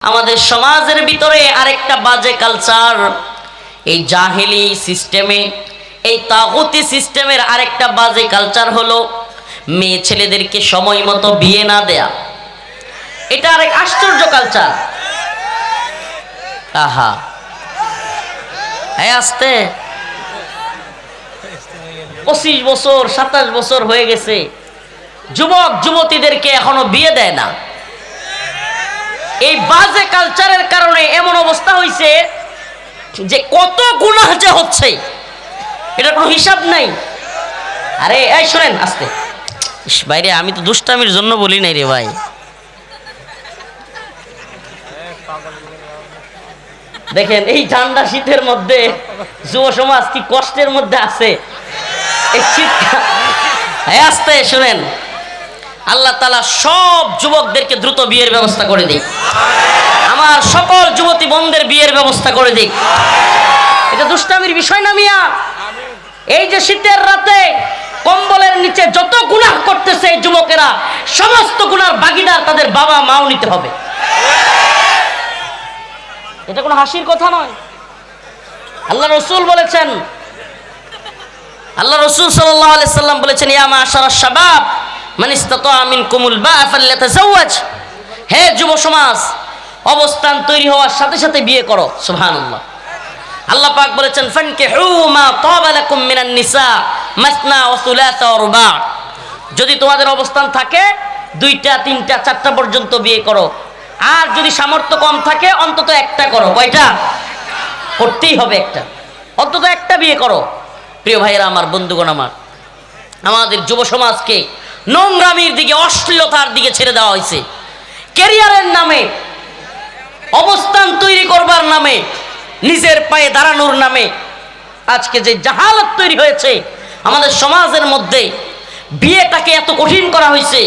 আমাদের সমাজের ভিতরে আরেকটা বাজে কালচার, এই জাহেলি সিস্টেমে, এই তাগুতি সিস্টেমের আরেকটা বাজে কালচার হলো মেয়ে ছেলেদেরকে সময় মতো বিয়ে না দেয়া। এটা আরেক আশ্চর্য কালচার। আহা, আসতে 25 বছর 27 বছর হয়ে গেছে, যুবক যুবতীদেরকে এখনো বিয়ে দেয় না। এই বাজে কালচারের কারণে এমন অবস্থা হয়েছে যে কত গুনাহ যে হচ্ছে এটা কোনো হিসাব নাই। আরে এই শোনেন আস্তে, বাইরে আমি তো দুষ্টামির জন্য বলি নাই রে ভাই। দেখেন এই ঠান্ডা শীতের মধ্যে যুব সমাজ কি কষ্টের মধ্যে আছে। এই চিৎকার আস্তে শুনেন, আল্লাহ তাআলা সব যুবকদেরকে দ্রুত বিয়ের ব্যবস্থা করে দিক। আমার সকল যুবতী বোনদের বিয়ের ব্যবস্থা করে দিক। এটা দুষ্টামির বিষয় না মিয়া। এই যে শীতের রাতে কম্বলের নিচে যত গুনাহ করতেছে এই যুবকেরা, সমস্ত গুনার ভাগীদার তাদের বাবা মাও নিতে হবে। এটা কোনো হাসির কথা নয়। আল্লাহ রাসূল বলেছেন, আল্লাহ রাসূল সাল্লাল্লাহু আলাইহি সাল্লাম বলেছেন, ইয়া মাশারাশ শাবাব মান ইসতাতা মিনকুমুল বা'a ফালইতাযাওয়াজ। হে যুব সমাজ, অবস্থান তৈরি হওয়ার সাথে সাথে বিয়ে করো। সুবহানাল্লাহ। আল্লাহ পাক বলেছেন, ফানকিহু মা তাবা লাকুম মিনান নিসা মাসনা ওয়া সুলাসা ওয়া রুবা'। যদি তোমাদের অবস্থান থাকে 2টা 3টা 4টা পর্যন্ত বিয়ে করো, আর যদি সামর্থ্য কম থাকে অন্তত একটা করো। কয়টা করতেই হবে? একটা, অন্তত একটা বিয়ে করো। প্রিয় ভাইয়েরা আমার, বন্ধুগণ আমার, আমাদের যুব সমাজকে নোংরামির দিকে, অশ্লীলতার দিকে ছেড়ে দেওয়া হয়েছে। ক্যারিয়ারের নামে, অবস্থান তৈরি করবার নামে, নিজের পায়ে দাঁড়ানোর নামে আজকে যে জাহালত তৈরি হয়েছে আমাদের সমাজের মধ্যে, বিয়েটাকে এত কঠিন করা হয়েছে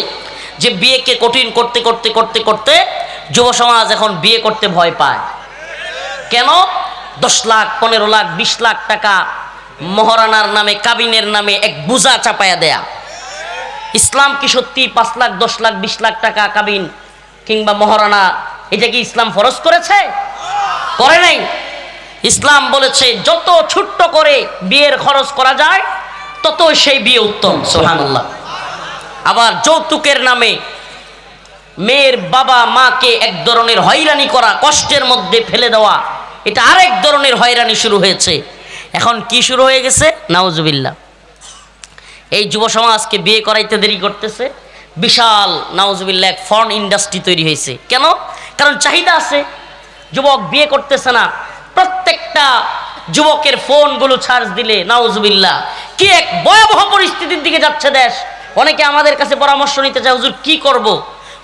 যে বিয়েকে কঠিন করতে করতে করতে করতে যুব সমাজ এখন বিয়ে করতে ভয় পায়। কেন? 10 লাখ 15 লাখ 20 লাখ টাকা মহারানার নামে, কাবিনের নামে এক বোঝা চাপায়া দেয়া। ইসলাম কি সত্যি 5 লাখ 10 লাখ 20 লাখ টাকা কাবিন কিংবা মহারানা, এটা কি ইসলাম ফরজ করেছে? করে নাই। ইসলাম বলেছে যত ছোট্ট করে বিয়ের খরচ করা যায় তত সেই বিয়ে উত্তম। সুবহানাল্লাহ। আবার যৌতুকের নামে মেয়ের বাবা মাকে এক ধরনের হয়রানি করা, কষ্টের মধ্যে ফেলে দেওয়া, এটা আরেক ধরনের হয়রানি শুরু হয়েছে। এখন কি শুরু হয়ে গেছে? নাউজুবিল্লাহ। এই যুব সমাজকে বিয়ে করাইতে দেরি করতেছে, বিশাল নাউজুবিল্লাহ এক ফর্ন ইন্ডাস্ট্রি তৈরি হয়েছে। কেন? কারণ চাহিদা আছে, যুবক বিয়ে করতেছে না। প্রত্যেকটা যুবকের ফোনগুলো চার্জ দিলে নাউজুবিল্লাহ কি এক ভয়াবহ পরিস্থিতির দিকে যাচ্ছে দেশ। অনেকে আমাদের কাছে পরামর্শ নিতে চায়, হুজুর কি করব,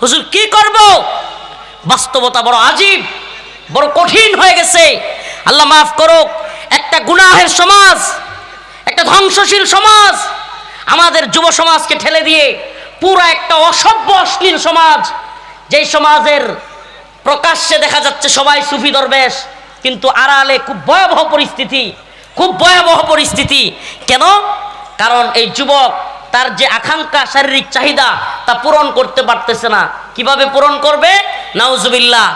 হুজুর কি করব। বাস্তবতা বড় আজীব, বড় কঠিন হয়ে গেছে। আল্লাহ মাফ করুক, একটা গুনাহের সমাজ, একটা ধ্বংসশীল সমাজ আমাদের যুব সমাজকে ঠেলে দিয়ে পুরো একটা অসভ্য অশ্লীল সমাজ, যেই সমাজের প্রকাশ্যে দেখা যাচ্ছে সবাই সুফি দরবেশ, কিন্তু আড়ালে খুব ভয়াবহ পরিস্থিতি, খুব ভয়াবহ পরিস্থিতি। কেন? কারণ এই যুবক তার যে আকাঙ্ক্ষা, শারীরিক চাহিদা তা পূরণ করতে পারতেছে না। কিভাবে পূরণ করবে? নাউজুবিল্লাহ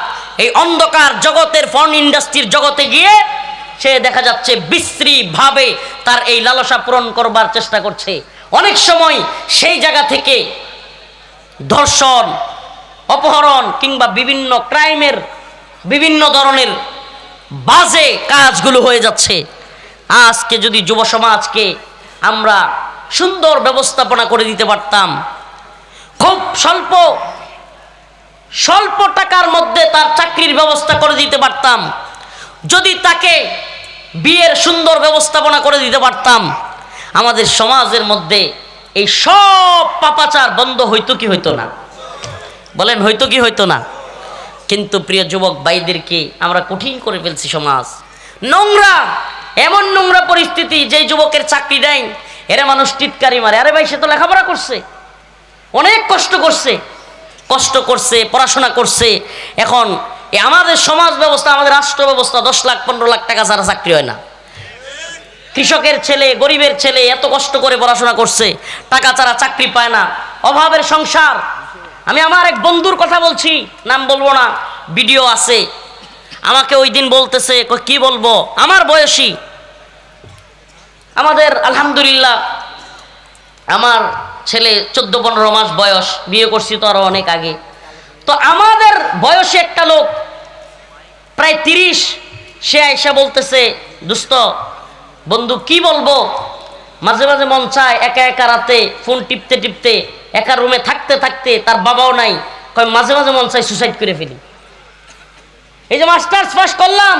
এই অন্ধকার জগতের ফর্ন ইন্ডাস্ট্রির জগতে গিয়ে সে দেখা যাচ্ছে বিশ্রীভাবে তার এই লালসা পূরণ করবার চেষ্টা করছে। অনেক সময় সেই জায়গা থেকে ধর্ষণ, অপহরণ কিংবা বিভিন্ন ক্রাইমের বিভিন্ন ধরনের বাজে কাজগুলো হয়ে যাচ্ছে। আজকে যদি যুব সমাজকে আমরা সুন্দর ব্যবস্থাপনা করে দিতে পারতাম, খুব স্বল্প টাকার মধ্যে তার চাকরির ব্যবস্থা করে দিতে পারতাম, যদি তাকে বিয়ের সুন্দর ব্যবস্থাপনা করে দিতে পারতাম, আমাদের সমাজের মধ্যে এই সব পাপাচার বন্ধ হইতো কি হইতো না? বলেন হইতো কি হইতো না? কিন্তু প্রিয় যুবক ভাইদেরকে আমরা কঠিন করে ফেলছি। সমাজ নোংরা, এমন নোংরা পরিস্থিতি, যে যুবকের চাকরি দেয় এরা মানুষ টিটকারি মারে। আরে ভাই, সে তো লেখাপড়া করছে, অনেক কষ্ট করছে, পড়াশোনা করছে। এখন আমাদের সমাজ ব্যবস্থা, আমাদের রাষ্ট্র ব্যবস্থা 10 লাখ 15 লাখ টাকা ছাড়া চাকরি হয় না। কৃষকের ছেলে, গরিবের ছেলে এত কষ্ট করে পড়াশোনা করছে, টাকা ছাড়া চাকরি পায় না, অভাবের সংসার। আমি আমার এক বন্ধুর কথা বলছি, নাম বলবো না, ভিডিও আছে। আমাকে ওই দিন বলতেছে, কি বলবো, আমার বয়সী, আমাদের আলহামদুলিল্লাহ আমার ছেলে 14-15 মাস বয়স, বিয়ে করছি তো আরো অনেক আগে। তো আমাদের বয়সী একটা লোক প্রায় 30, সে আয়সা বলতেছে, দোস্ত বন্ধু কি বলবো, মাঝে মাঝে মন চায় একা একা রাতে ফোন টিপতে টিপতে, একা রুমে থাকতে থাকতে, তার বাবাও নাই, কয় মাঝে মাঝে মন চায় সুসাইড করে ফেলি। এই যে মাস্টার্স পাস করলাম,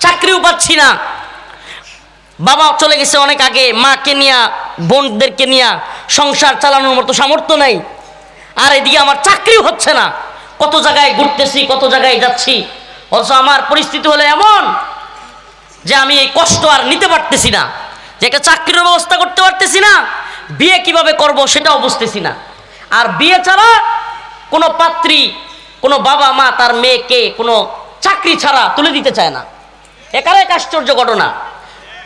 চাকরিও পাচ্ছি না, বাবা চলে গেছে অনেক আগে, মাকে নিয়া বোনদেরকে নিয়া সংসার চালানোর মতো সামর্থ্য নাই, আর এদিকে আমার চাকরিও হচ্ছে না, কত জায়গায় ঘুরতেছি, কত জায়গায় যাচ্ছি, অথচ আমার পরিস্থিতি হলো এমন যে আমি এই কষ্ট আর নিতে পারতেছি না, যে একটা চাকরির ব্যবস্থা করতে পারতেছি না, বিয়ে কিভাবে করব সেটাও বুঝতেছি না। আর বিয়ে ছাড়া কোনো পাত্রী, কোনো বাবা মা তার মেয়েকে কোনো চাকরি ছাড়া তুলে দিতে চায় না। একার এক আশ্চর্য ঘটনা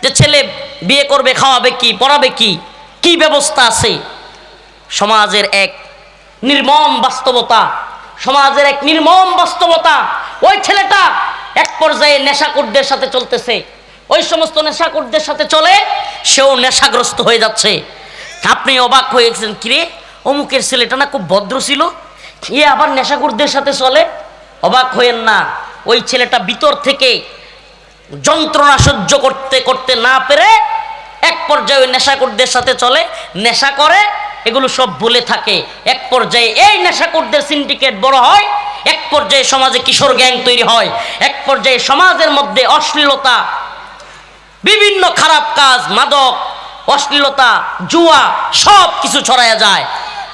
যে ছেলে বিয়ে করবে, খাওয়াবে কি, পড়াবে কি, কি ব্যবস্থা আছে। সমাজের এক নির্মম বাস্তবতা, সমাজের এক নির্মম বাস্তবতা। ওই ছেলেটা এক পর্যায়ে নেশাকুরদের সাথে চলতেছে, ওই সমস্ত নেশাকুরদের সাথে চলে, সেও নেশাগ্রস্ত হয়ে যাচ্ছে। আপনি অবাক হয়ে গেছেন, কিরে অমুকের ছেলেটা না খুব ভদ্র ছিল, এ আবার নেশাকুরদের সাথে চলে। অবাক হয়েন না, ওই ছেলেটা ভিতর থেকে যন্ত্রণা সহ্য করতে করতে না পেরে এক পর্যায়ে ওই নেশাকুরদের সাথে চলে, নেশা করে, এগুলো সব ভুলে থাকে। এক পর্যায়ে এই নেশাকুরদের সিন্ডিকেট বড় হয়, এক পর্যায়ে সমাজে কিশোর গ্যাং তৈরি হয়, এক পর্যায়ে সমাজের মধ্যে অশ্লীলতা, বিভিন্ন খারাপ কাজ, মাদক, অশ্লীলতা, জুয়া সব কিছু ছড়ায়া যায়।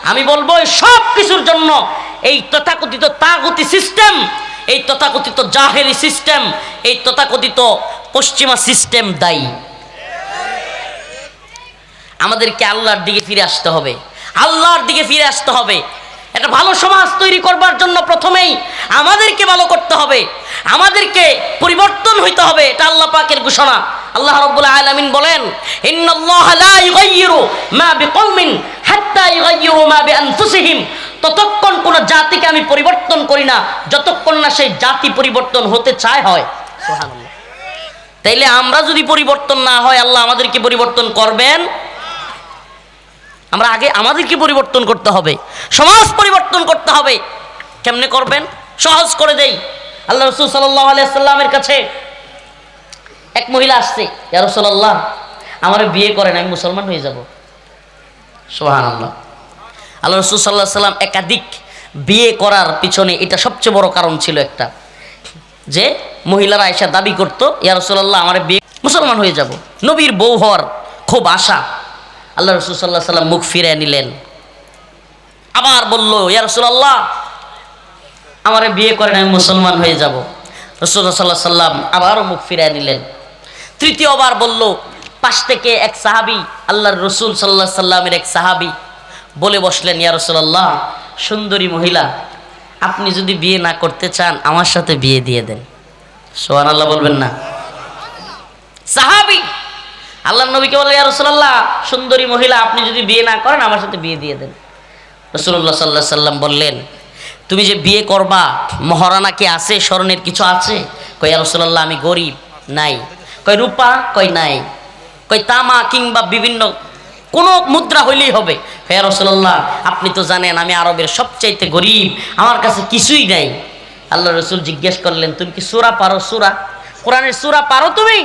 আমি বলবো এই সব কিছুর জন্য এই তথাকথিত তাগুতি সিস্টেম, এই তথাকথিত জাহেলি সিস্টেম, এই তথাকথিত পশ্চিমা সিস্টেম দায়ী। আমাদেরকে আল্লাহর দিকে ফিরে আসতে হবে, আল্লাহর দিকে ফিরে আসতে হবে। একটা ভালো সমাজ তৈরি করবার জন্য প্রথমেই আমাদেরকে ভালো করতে হবে, আমাদেরকে পরিবর্তন হইতে হবে। এটা আল্লাহ পাকের ঘোষণা। আল্লাহ রাব্বুল আলামিন বলেন, ইন্নাল্লাহা লা ইউগাইয়িরু মা বিকওমিন হাত্তা ইউগাইয়িরু মা বিআনফুসিহিম। ততক্ষণ কোন জাতিকে আমি পরিবর্তন করি না যতক্ষণ না সেই জাতি পরিবর্তন হতে চায় হয়। সুবহানাল্লাহ। তাইলে আমরা যদি পরিবর্তন না হয়, আল্লাহ আমাদেরকে পরিবর্তন করবেন? আমরা আগে আমাদেরকে পরিবর্তন করতে হবে, সমাজ পরিবর্তন করতে হবে। কেমনে করবেন? সহজ করে দেই। আল্লাহ রাসূল সাল্লাল্লাহু আলাইহি সাল্লামের কাছে এক মহিলা আসছে, ইয়া রাসূলুল্লাহ আমার বিয়ে করেন, আমি মুসলমান হয়ে যাব। সুবহানাল্লাহ। আল্লাহ রাসূল সাল্লাল্লাহু আলাইহি সাল্লাম একাধিক বিয়ে করার পিছনে এটা সবচেয়ে বড় কারণ ছিল একটা, যে মহিলারা এসে দাবি করতো, ইয়া রাসূলুল্লাহ আমার বিয়ে, মুসলমান হয়ে যাব, নবীর বউ হওয়ার খুব আশা। আল্লাহ রাসূল সাল্লাল্লাহু আলাইহি সাল্লাম মুখ ফিরিয়ে নিলেন, আবার বলল, ইয়া রাসূলুল্লাহ আমার বিয়ে করেন, আমি মুসলমান হয়ে যাব। রাসূলুল্লাহ সাল্লাল্লাহু আলাইহি সাল্লাম আবারও মুখ ফিরিয়ে নিলেন। তৃতীয়বার বলল, পাশ থেকে এক সাহাবী, আল্লাহর রাসূল সাল্লাল্লাহু আলাইহি সাল্লামের এক সাহাবী বলে বসলেন, ইয়া রাসূলুল্লাহ সুন্দরী মহিলা, আপনি যদি বিয়ে না করতে চান আমার সাথে বিয়ে দিয়ে দেন। সুবহানাল্লাহ বলবেন না? সাহাবী আল্লাহর নবীকে বলে, ইয়া রাসূলুল্লাহ সুন্দরী মহিলা, আপনি যদি বিয়ে না করেন আমার সাথে বিয়ে দিয়ে দেন। রাসূলুল্লাহ সাল্লাল্লাহু আলাইহি সাল্লাম বললেন, তুমি যে বিয়ে করবা মহারানা কি আছে, স্বর্ণের কিছু আছে? কই, ইয়া রাসূলুল্লাহ আমি গরিব, নাই। কই রূপা? কই নাই। কই তামা কিংবা বিভিন্ন কোনো মুদ্রা হইলেই হবে। ইয়া রাসূলুল্লাহ আপনি তো জানেন আমি আরবের সবচাইতে গরিব, আমার কাছে কিছুই নাই। আল্লাহ রাসূল জিজ্ঞেস করলেন, তুমি কি সূরা পারো? সূরা, কোরআনের সূরা পারো তুমি?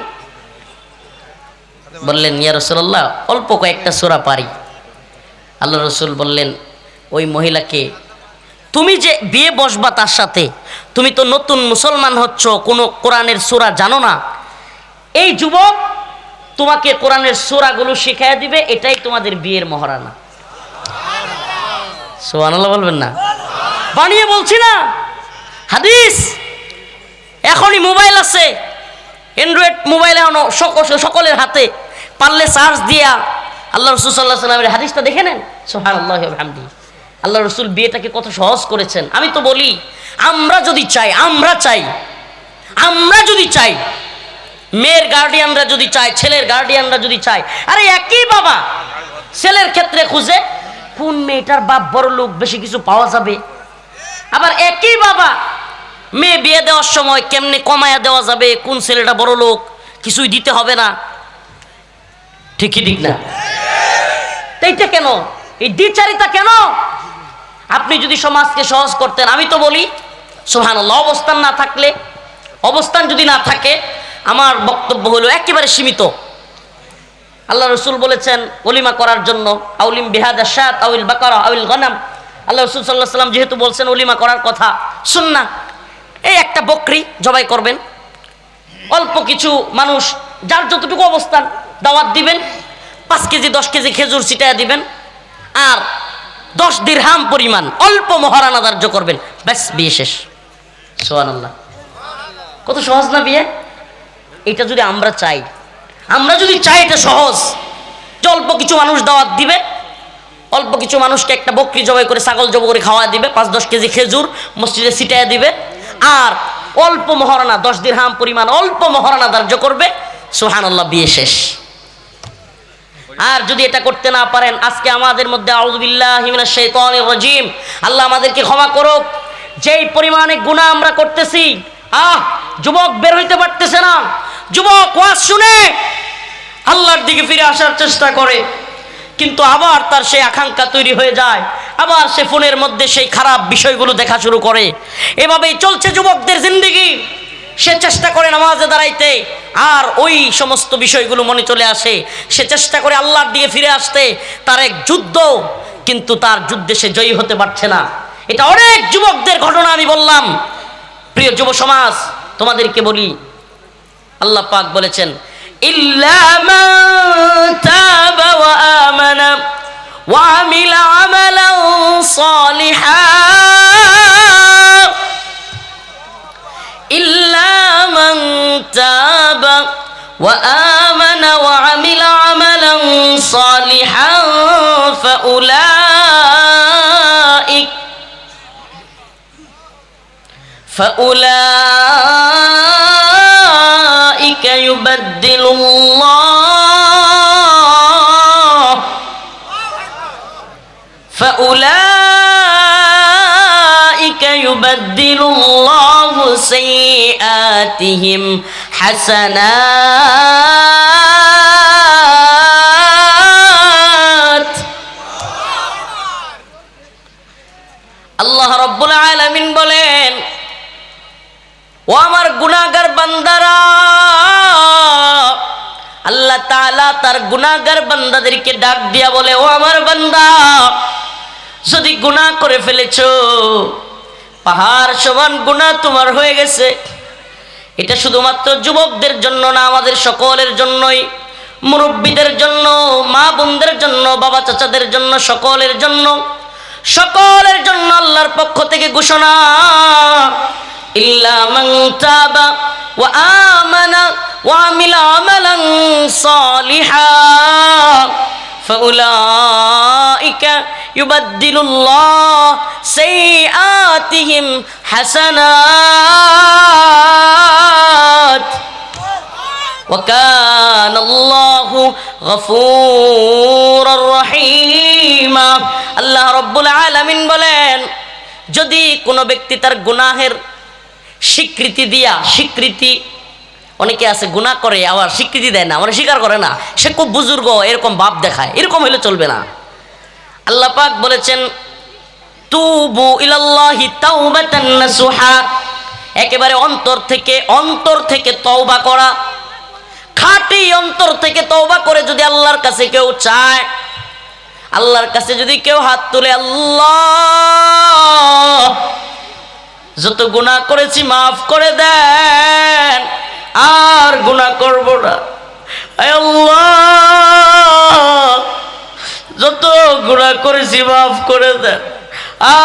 বললেন, ইয়া রাসূলুল্লাহ অল্প কয়েকটা সূরা পারি। আল্লাহ রাসূল বললেন ওই মহিলাকে, তুমি যে বিয়ে বসবা তার সাথে, তুমি তো নতুন মুসলমান হচ্ছ, কোনো কোরআনের সূরা জানো না। এই যুবক তোমাকে কোরআনের সূরাগুলো শিখাইয়া দিবে, এটাই তোমাদের বিয়ের মহারানা। সুবহানাল্লাহ বলবেন না? বানিয়ে বলছি না, হাদিস। এখনই মোবাইল আছে, অ্যান্ড্রয়েড মোবাইল এখন সকলের হাতে, পারলে চার্জ দিয়া আল্লাহ রাসূল সাল্লাল্লাহু আলাইহি সাল্লামের হাদিসটা দেখে নেন। সুবহানাল্লাহি ওয়া বিহামদিহি। আল্লাহ রাসূল বিয়েটাকে কত সহজ করেছেন। আমি তো বলি, আমরা যদি চাই, মেয়ের গার্ডিয়ানরা যদি চায়, ছেলের গার্ডিয়ানরা যদি চায়, আরে একই বাবা ছেলের ক্ষেত্রে খুঁজে কোন মেয়েটার বাপ বড় লোক, বেশি কিছু পাওয়া যাবে। আবার একই বাবা মেয়ে বিয়ে দেওয়ার সময় কেমনে কমায়া দেওয়া যাবে, কোন ছেলেটা বড় লোক, কিছুই দিতে হবে না, ঠিকই ঠিক না? এইটা কেন, এই দ্বিচারিতা কেন? আপনি যদি সমাজকে সহজ করতেন, আমি তো বলি সুবহানাল্লাহ, অবস্থান যদি না থাকে, আমার বক্তব্য হলো একেবারে সীমিত। আল্লাহ রসুল বলেছেন ওলিমা করার জন্য, আউলিম বিহাদা শাত আউল বাকারা আউল গনাম। আল্লাহ রসুল সাল্লাল্লাহু আলাইহি ওয়াসাল্লাম যেহেতু বলছেন ওলিমা করার কথা, সুন্নাহ, এই একটা বকরি জবাই করবেন, অল্প কিছু মানুষ যার যতটুকু অবস্থান দাওয়াত দিবেন, 5 কেজি 10 কেজি খেজুর ছিটায়া দিবেন, আর 10 দিরহাম পরিমাণ অল্প মহারানা ধার্য করবেন, ব্যাস বিয়ে শেষ। সুবহানাল্লাহ, কত সহজ না বিয়ে? এটা যদি আমরা চাই এটা সহজ, যে অল্প কিছু মানুষ দাওয়াত দিবে, অল্প কিছু মানুষকে একটা বকরি জবাই করে, ছাগল জবাই করে খাওয়া দিবে, 5-10 কেজি খেজুর মসজিদে ছিটাইয়া দিবে, আর অল্প মহারানা 10 দিরহাম পরিমাণ অল্প মহারানা ধার্য করবে, সুবহানাল্লাহ, বিয়ে শেষ। আর যদি এটা করতে না পারেন, আজকে আমাদের মধ্যে আউযু বিল্লাহি মিনাশ শাইতানির রাজিম, আল্লাহ আমাদেরকে ক্ষমা করুক, যেই পরিমাণে গুনাহ আমরা করতেছি, যুবক বের হইতে পারতেছে না, যুবক ওয়াজ শুনে আল্লাহর দিকে ফিরে আসার চেষ্টা করে, কিন্তু আবার তার সেই আকাঙ্ক্ষা তৈরি হয়ে যায়, আবার সে ফোনের মধ্যে সেই খারাপ বিষয়গুলো দেখা শুরু করে। এভাবেই চলছে যুবকদের জিন্দেগি। সে চেষ্টা করে নামাজে দাঁড়াইতে, আর ওই সমস্ত বিষয়গুলো মনে চলে আসে, সে চেষ্টা করে আল্লাহর দিকে ফিরে আসতে, তার এক যুদ্ধ, কিন্তু তার যুদ্ধে সে জয়ী হতে পারছে না। এটা অনেক যুবকদের ঘটনা আমি বললাম। প্রিয় যুব সমাজ, তোমাদেরকে বলি, আল্লাহ পাক বলেছেন ইল্লা মান তাবা ওয়া আমানা ওয়া আমিলা আমালান সালিহান, ইল্লা মান তাবা ওয়া আমানা ওয়া আমিলা আমালান সালিহান فأولئك يبدل الله سيئاتهم حسنات। আল্লাহ রাব্বুল আলামিন বলেন, ও আমার গুনাহগার বান্দারা, আল্লাহ তাআলা তার গুনাহগার বান্দাদেরকে ডাক দিয়া বলে, ও আমার বান্দা, যদি গুনাহ করে ফেলেছো, পাহাড় সমান গুনাহ তোমার হয়ে গেছে, এটা শুধুমাত্র যুবকদের জন্য না, আমাদের সকলের জন্যই, মুরব্বীদের জন্য, মা বোনদের জন্য, বাবা চাচাদের জন্য, সকলের জন্য আল্লাহর পক্ষ থেকে ঘোষণা, ইল্লা মান তাবা ওয়া আমানা ওয়া আমিলা আমালান সালিহান ফাউলাইকা ইউবাদদিলুল্লাহ সাইয়্যাতিহিম হাসানাত ওয়া কানাল্লাহু গফুরুর রহিমা। আল্লাহ রাব্বুল আলামিন বলেন, যদি কোনো ব্যক্তি তার গুনাহের স্বীকৃতি, অনেকে আছে গুনাহ করে আবার স্বীকৃতি দেয় না, মানে স্বীকার করে না, সে খুব বুজুর্গ, এরকম ভাব দেখায়, এরকম হলে চলবে না। আল্লাহ পাক বলেছেন, তুবু ইলাল্লাহি তাওবাতান নাসুহা, একেবারে অন্তর থেকে তওবা করা, খাঁটি অন্তর থেকে তওবা করে যদি আল্লাহর কাছে কেউ চায়, আল্লাহর কাছে যদি কেউ হাত তুলে, আল্লাহ যত গুনাহ করেছি মাফ করে দেন, আর গুনাহ করব না, আল্লাহ যত গুনাহ করেছি মাফ করে দেন,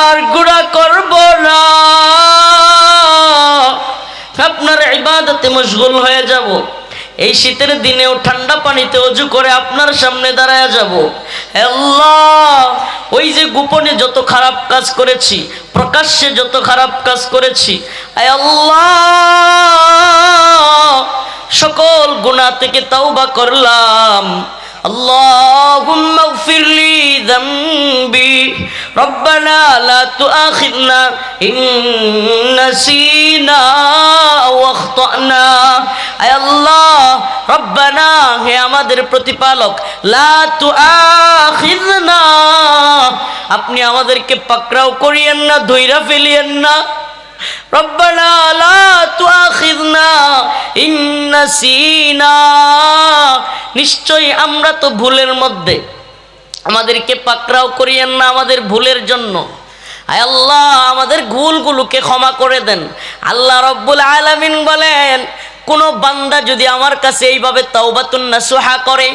আর গুনাহ করব না, আপনার ইবাদতে মশগুল হয়ে যাব, এই শীতের দিনেও ঠান্ডা পানিতে ওযু করে আপনার সামনে দাঁড়ায় যাব। আল্লাহ, ওই যে গোপনে যত খারাপ কাজ করেছি, প্রকাশ্যে যত খারাপ কাজ করেছি, আল্লাহ সকল গুনাহ থেকে তাওবা করলাম। আল্লাহুম্মা গফিরলি যামবি রব্বানা লা তুআখিযনা ইন নাসিনা আও আখতানা। আয় আল্লাহ, রব্বানা, হে আমাদের প্রতিপালক, লা তুআখিযনা, আপনি আমাদেরকে পাকড়াও করিয়েন না, ধইরা ফেলিয়েন না। রব্বানা লা তুআখিযনা ইন নাসিনা, নিশ্চয়ই আমরা তো ভুলের মধ্যে, আমাদেরকে পাকড়াও করিয়েন না আমাদের ভুলের জন্য। আয় আল্লাহ, আমাদের ভুলগুলোকে ক্ষমা করে দেন। আল্লাহ রব্বুল আলামিন বলেন, কোন বান্দা যদি আমার কাছে এইভাবে তাওবাতুন নাসুহা করে,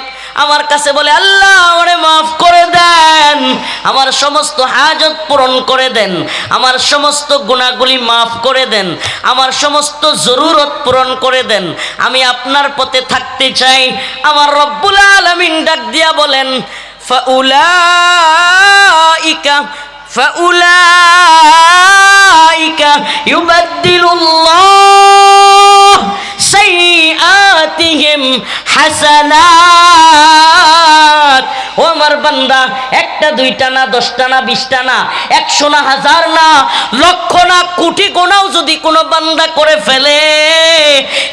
আমার কাছে বলে আল্লাহ আমারে মাফ করে দেন, আমার সমস্ত হাজত পূরণ করে দেন, আমার সমস্ত গুনাহগুলি মাফ করে দেন, আমার সমস্ত জরুরত পূরণ করে দেন, আমি আপনার পথে থাকতে চাই, আমার রব্বুল আলামিন ডাক দিয়া বলেন, ফাউলাইকা ইউবাদদিলুল্লাহ সাইয়্যাতিহিম হাসানাত। ও আমার বান্দা, একটা দুইটা না, 10টা না, 20টা না, 100 না, 1000 না, লক্ষ না, কোটি গোনাও যদি কোনো বান্দা করে ফেলে,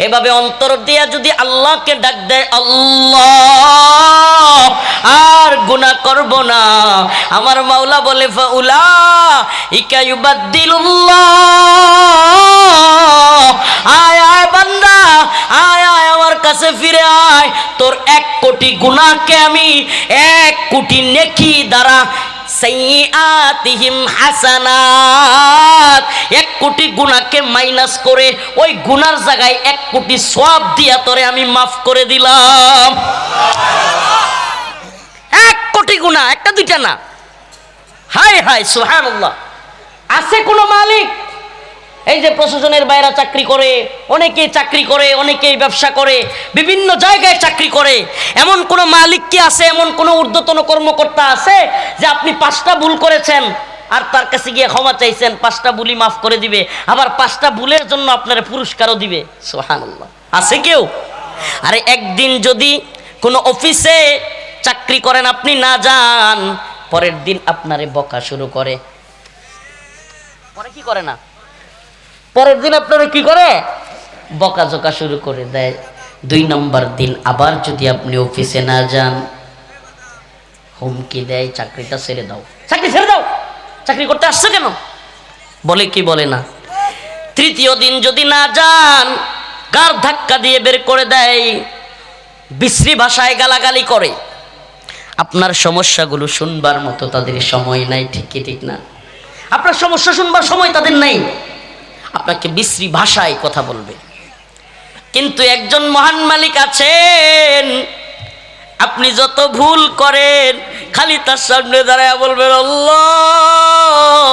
এভাবে অন্তর দিয়া যদি আল্লাহকে ডাক দেয়, আল্লাহ আর গুনাহ করব না, আমার মাওলা বলে ফাউলাইকা ইউবাদদিলুল্লাহ, আয় আয় বান্দা, আয় আয় আমার কাছে ফিরে আয়, তোর 1 কোটি গুনাহকে আমি 1 কোটি নেকি দ্বারা সাইয়্যাতিহিম হাসানাত, 1 কোটি গুনাহকে মাইনাস করে ওই গুনার জায়গায় 1 কোটি সওয়াব দিয়া তোরে আমি মাফ করে দিলাম। 1 কোটি গুনাহ, একটা দুইটা না। হায় হায় সুবহানাল্লাহ। আছে কোন মালিক? এই যে প্রশাসনের বাইরে চাকরি করে, অনেকেই চাকরি করে, অনেকেই ব্যবসা করে, বিভিন্ন জায়গায় চাকরি করে, এমন কোন মালিক কি আছে, এমন কোন ঊর্ধ্বতন কর্মকর্তা আছে যে আপনি 5টা ভুল করেছেন আর তার কাছে গিয়ে ক্ষমা চাইছেন, 5টা ভুলই মাফ করে দিবে, আবার 5টা ভুলের জন্য আপনারা পুরস্কারও দিবে? সুবহানাল্লাহ। আছে কেউ? আরে একদিন যদি কোনো অফিসে চাকরি করেন, আপনি না যান, পরের দিন আপনারে বকা শুরু করে। পরে কি করে না, পরের দিন আপনারা কি করে, বকাঝকা শুরু করে দেয়। 2 নম্বর দিন আবার যদি আপনি অফিসে না যান, হুমকি দেয়, চাকরিটা ছেড়ে দাও, চাকরি ছেড়ে দাও, চাকরি করতে আসছো কেন, বলে কি বলে না। 3য় দিন যদি না যান, গার ধাক্কা দিয়ে বের করে দেয়, বিশ্রী ভাষায় গালাগালি করে। আপনার সমস্যাগুলো শুনবার মতো তাদের সময় নাই, ঠিক কি ঠিক না? আপনার সমস্যা শুনবার সময় তাদের নাই, আপনাকে বিশ্রী ভাষায় কথা বলবে। কিন্তু একজন মহান মালিক আছেন, আপনি যত ভুল করেন খালি তার সামনে দাঁড়ায় বলবেন, আল্লাহ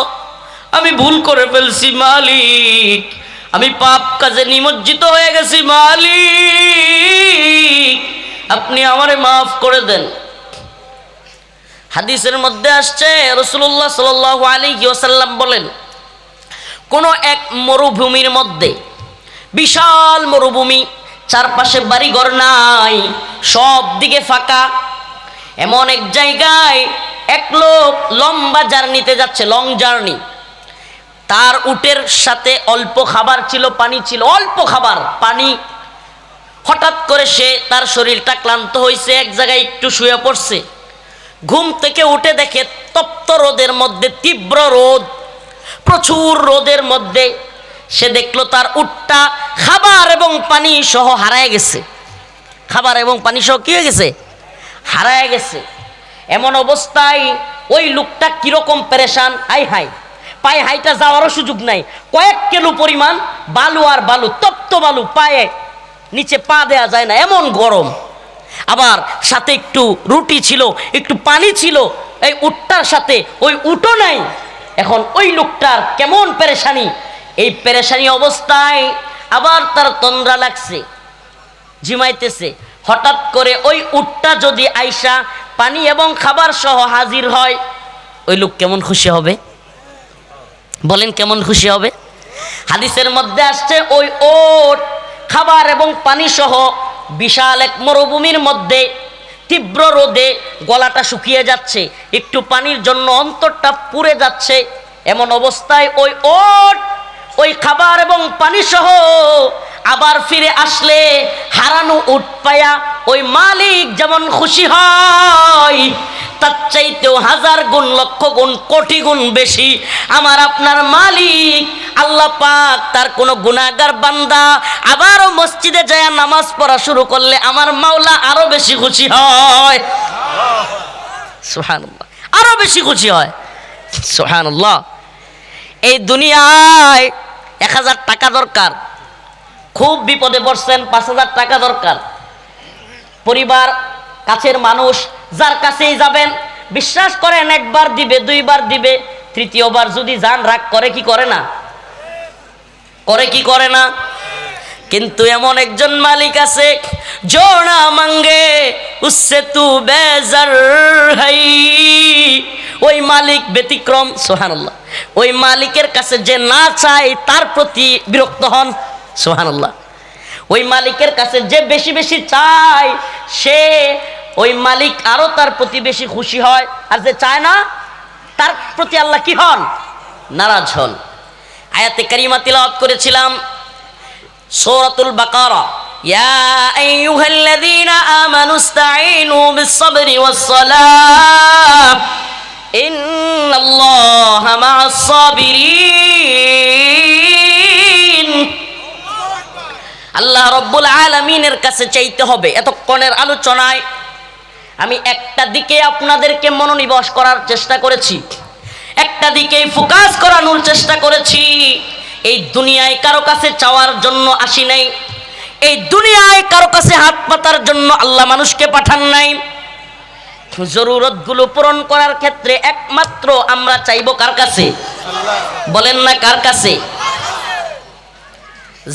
আমি ভুল করে ফেলছি মালিক, আমি পাপ কাজে নিমজ্জিত হয়ে গেছি মালিক, আপনি আমারে মাফ করে দেন। হাদিসের মধ্যে আসছে, রাসূলুল্লাহ সাল্লাল্লাহু আলাইহি ওয়াসাল্লাম বলেন, কোন এক মরুভূমির মধ্যে, বিশাল মরুভূমি, চারপাশে বাড়িঘর নাই, সব দিকে ফাঁকা, এমন এক জায়গায় এক লোক লম্বা জার্নিতে যাচ্ছে, লং জার্নি। তার উটের সাথে অল্প খাবার ছিল, পানি ছিল, অল্প খাবার পানি। হঠাৎ করে তার শরীরটা ক্লান্ত হয়েছে, এক জায়গায় একটু শুয়ে পড়ছে। ঘুম থেকে উঠে দেখে তপ্ত রোদের মধ্যে, তীব্র রোদ, প্রচুর রোদের মধ্যে সে দেখলো তার উটটা খাবার এবং পানি সহ হারায় গেছে। খাবার এবং পানি সহ কি হয়ে গেছে? হারায় গেছে। এমন অবস্থায় ওই লোকটা কিরকম পেরেশান, হাই হাই, পায়ে হাইটা যাওয়ারও সুযোগ নাই, কয়েক কিলো পরিমাণ বালু আর বালু, তপ্ত বালু, পায়ে নিচে পা দেয়া যায় না, এমন গরম। আবার সাথে একটু রুটি ছিল, একটু পানি ছিল, এই উটটার সাথে ওই উটও নাই। এখন ওই লোকটার কেমন পেরেশানি, এই পেরেশানি অবস্থায় আবার তার তন্দ্রা লাগছে, ঝিমাইতেছে। হঠাৎ করে ওই উটটা যদি আইসা পানি এবং খাবার সহ হাজির হয়, ওই লোক কেমন খুশি হবে? বলেন কেমন খুশি হবে? হাদিসের মধ্যে আসছে, ওই উট খাবার এবং পানি সহ বিশাল এক মরুভূমির মধ্যে তীব্র রোদে গলাটা শুকিয়ে যাচ্ছে, একটু পানির জন্য অন্তরটা পুড়ে যাচ্ছে, এমন অবস্থায় ওই ওট ওই খাবার এবং পানি সহ আবার ফিরে আসলে হারানো উট পায়া ওই মালিক যেমন খুশি হয়, তার চাইতেও 1000 গুণ, লক্ষ গুণ, কোটি গুণ বেশি আমার আপনার মালিক আল্লাহ পাক তার কোনো গুনাহগার বান্দা আবারও মসজিদে যায় নামাজ পড়া শুরু করলে আমার মাওলা আরো বেশি খুশি হয়। সুবহানাল্লাহ, আরো বেশি খুশি হয়। সুবহানাল্লাহ। এই দুনিয়ায় 1000 টাকা দরকার, খুব বিপদে পড়ছেন 5000 টাকা দরকার, পরিবার কাছের মানুষ যার কাছেই যাবেন বিশ্বাস করেন একবার দিবে, দুইবার দিবে, তৃতীয়বার যদি জান রাগ করে কি করে না? করে কি করে না? কিন্তু এমন একজন মালিক আছে जो ना मांगे उससे तू बेज़र है, ওই মালিক ব্যতিক্রম। সুবহানাল্লাহ। ওই মালিকের কাছে যে না চায় তার প্রতি বিরক্ত হন। সুবহানাল্লাহ। ওই মালিকের কাছে যে বেশি বেশি চায় সে ওই মালিক আরো তার প্রতি বেশি খুশি হয়, আর যে চায় না তার প্রতি আল্লাহ কি হন? নারাজ হন। আয়াতে কারিমা তিলাওয়াত করেছিলাম সূরাতুল বাকারা, ইয়া আইয়ুহাল্লাযীনা আমানুস্তাঈনু বিস-সাবরি ওয়াস-সালাহ ইন্নাল্লাহা মা'আস-সাবিরিন। আল্লাহ রাব্বুল আলামিনের কাছে চাইতে হবে। এতক্ষণের আলোচনায় আমি একটা দিকে আপনাদেরকে মনোনিবেশ করার চেষ্টা করেছি, একটা দিকেই ফোকাস করানোর চেষ্টা করেছি। এই দুনিয়ায় কারো কাছে চাওয়ার জন্য আসি নাই, এই দুনিয়ায় কারো কাছে হাত পাতার জন্য আল্লাহ মানুষকে পাঠান নাই। জরুরতগুলো পূরণ করার ক্ষেত্রে একমাত্র আমরা চাইবো কার কাছে? বলেন না কার কাছে?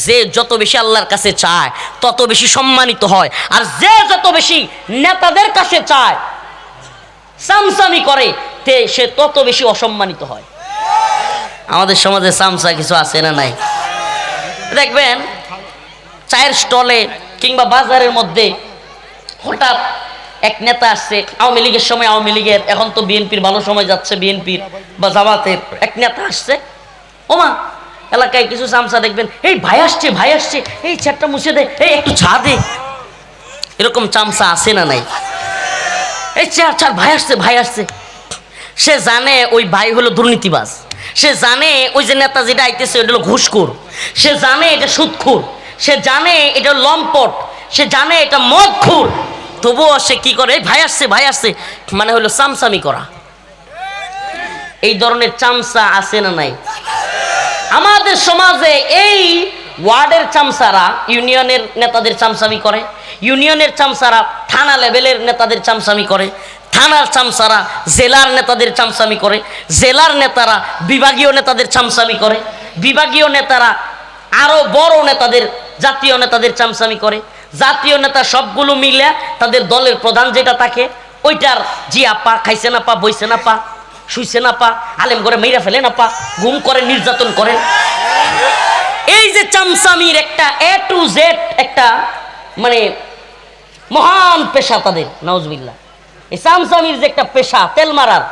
যে যত বেশি আল্লাহর কাছে চায় তত বেশি সম্মানিত হয়, আর যে যত বেশি নেতাদের কাছে চায়, সামসামি করে, সে তত বেশি অসম্মানিত হয়। আমাদের সমাজে সামসা কিছু আছে না নাই? দেখবেন চায়ের স্টলে কিংবা বাজারের মধ্যে হঠাৎ এক নেতা আসছে, আওয়ামী লীগের সময় আওয়ামী লীগের, এখন তো বিএনপির ভালো সময় যাচ্ছে, বিএনপির বা জামাতের এক নেতা আসছে, ওমা এলাকায় কিছু চামচা দেখবেন, এই ভাই আসছে, ভাই আসছে, এই চেয়ারটা মুছে দে, এই একটু চা দে। এরকম চামচা আছে না নাই? এই চেয়ার চার, ভাই আসছে, ভাই আসছে। সে জানে ওই ভাই হলো দুর্নীতিবাজ, সে জানে ওই যে নেতা যেটা আইতেছে ওটা হলো ঘুষখোর, সে জানে এটা সুদখোর, সে জানে এটা লম্পট, সে জানে এটা মদখোর, তবুও সে কি করে, ভাই আসছে, ভাই আসছে, মানে হলো চামচামি করা। এই ধরনের চামচা আছে না নাই? আমাদের সমাজে এই ওয়ার্ডের চামচারা ইউনিয়নের নেতাদের চামচামি করে, ইউনিয়নের চামচারা থানা লেভেলের নেতাদের চামচামি করে, থানার চামচারা জেলার নেতাদের চামচামি করে, জেলার নেতারা বিভাগীয় নেতাদের চামচামি করে, বিভাগীয় নেতারা আরো বড় নেতাদের, জাতীয় নেতাদের চামচামি করে, জাতীয় নেতা সবগুলো মিলে তাদের দলের প্রধান যেটা থাকে ওইটার জি আপা, খাইছে না পা, বইছে না পা, শুইছে না পা, আলেম করে মেইরা ফেলে না পা, গুম করে, নির্যাতন করে। এই যে চামচামির একটা A to Z একটা মানে মহান পেশা তাদের, নাউজুবিল্লাহ। এই চামচামির যে একটা পেশা, তেল মারার,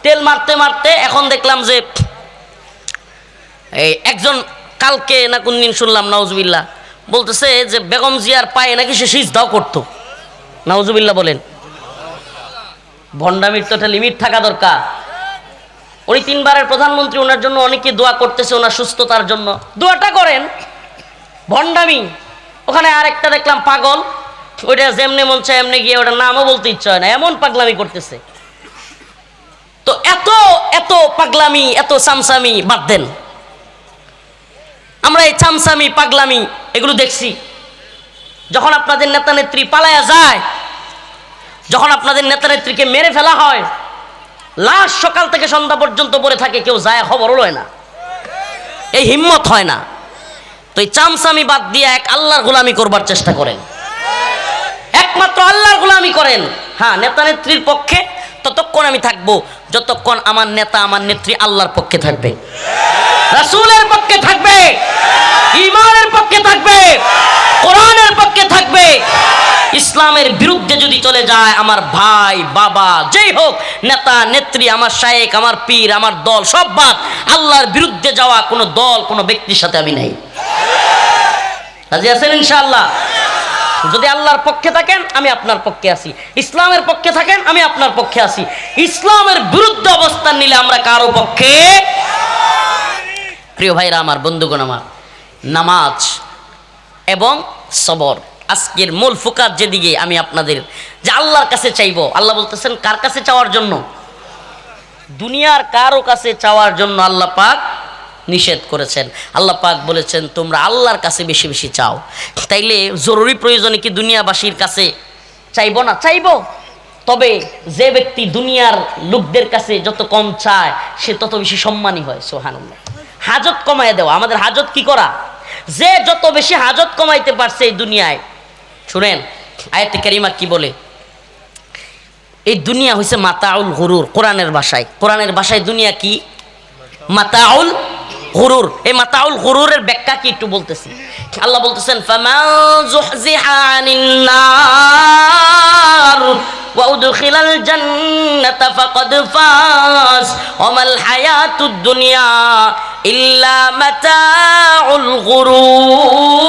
তেল মারতে মারতে এখন দেখলাম যে এই একজন কালকে না কোন দিন শুনলাম, নাউজুবিল্লাহ, বলতেছে যে বেগম জিয়ার পায়ে নাকি সে সিজদাও করতো। নাউজুবিল্লাহ বলেন। ভণ্ডামির তো একটা লিমিট থাকা দরকার। উনি 3 বারের প্রধানমন্ত্রী, ওনার জন্য অনেকে দোয়া করতেছে ওনার সুস্থতার জন্য, দোয়াটা করেন। ভণ্ডামি। ওখানে আরেকটা দেখলাম পাগল, ওইটা যেমনি মন চায় এমনি গিয়ে ওটার নামও বলতে ইচ্ছা হয় না, এমন পাগলামি করতেছে। তো এত এত পাগলামি, এত চামচামি বাদ দেন। আমরা এই চামচামি, পাগলামি এগুলো দেখছি। যখন আপনাদের নেতা নেত্রী পালায়া যায়, যখন আপনাদের নেতা নেত্রীকে মেরে ফেলা হয়, লাশ সকাল থেকে সন্ধ্যা পর্যন্ত পড়ে থাকে, কেউ যায় খবরও লয় না, এই হিম্মত হয় না। তো এই চামচামি বাদ দিয়ে এক আল্লাহর গোলামি করবার চেষ্টা করেন, একমাত্র আল্লাহর গোলামি করেন। হ্যাঁ, নেতা নেত্রীর পক্ষে ততক্ষণ আমি থাকবো যতক্ষণ আমার নেতা, আমার নেত্রী আল্লাহর পক্ষে থাকবে, রাসূলের পক্ষে থাকবে, ঈমানের পক্ষে থাকবে, কোরআনের পক্ষে থাকবে। ইসলামের বিরুদ্ধে যদি যদি চলে যায়, আমার ভাই বাবা যেই হোক, নেতা নেত্রী, আমার শায়েখ, আমার পীর, আমার দল সব বাদ, আল্লাহর বিরুদ্ধে যাওয়া কোনো দল কোনো ব্যক্তির সাথে আমি নাই। রাজি আছেন ইনশাআল্লাহ? যদি আল্লাহর পক্ষে থাকেন আমি আপনার পক্ষে আছি, ইসলামের পক্ষে থাকেন আমি আপনার পক্ষে আছি। ইসলামের বিরুদ্ধে অবস্থান নিলে আমরা কারো পক্ষে। প্রিয় ভাইরা আমার, বন্ধুগণ আমার, নামাজ এবং সবর, আজকের মূল ফোকাস যেদিকে আমি আপনাদের, যে আল্লাহর কাছে চাইবো। আল্লাহ বলতেছেন কার কাছে চাওয়ার জন্য? দুনিয়ার কারো কাছে চাওয়ার জন্য আল্লাহ পাক নিষেধ করেছেন। আল্লাহ পাক বলেছেন তোমরা আল্লাহর কাছে বেশি বেশি চাও। তাইলে জরুরি প্রয়োজনে কি দুনিয়াবাসীর কাছে চাইবো না? চাইবো। তবে যে ব্যক্তি দুনিয়ার লোকদের কাছে যত কম চায় সে তত বেশি সম্মানী হয়। সুবহানাল্লাহ। হাজত কমায় দেওয়া, আমাদের হাজত কি করা? যে যত বেশি হাজত কমাইতে পারছে এই দুনিয়ায়। শুনেন আয়াতে কারিমা কি বলে, এই দুনিয়া হইছে মাতাউল গুরুর। কোরআনের ভাষায় দুনিয়া কি? মাতাউল গুরুর। এই মাতাউল গুরুরের ব্যাখ্যা কি একটু বলতেছি। আল্লাহ বলতেছেন ফামান যুহজিহা আনিন নার ওয়া উদখিলাল জান্নাতা ফাকাদ ফাজ ওয়া মাল হায়াতুদ দুনিয়া ইল্লা মাতাউল গুরুর।